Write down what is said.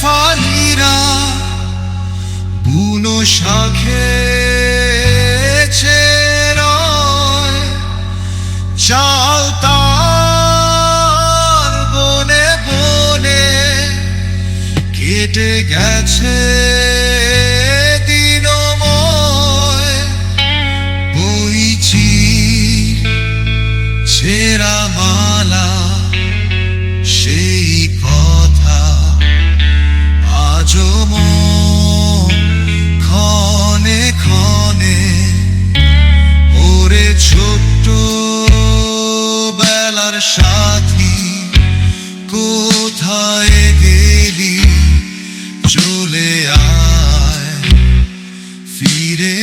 শেফালিরা বুনো শাখে চাল তার বনে বনে কেটে গেছে দিনময় বইছি ছেঁড়া মালা সেই কথা আজও ক্ষণে ক্ষণে ওরে ছোট্ট বেলার সাথী কোথায় গেলি চলে আয় ফিরে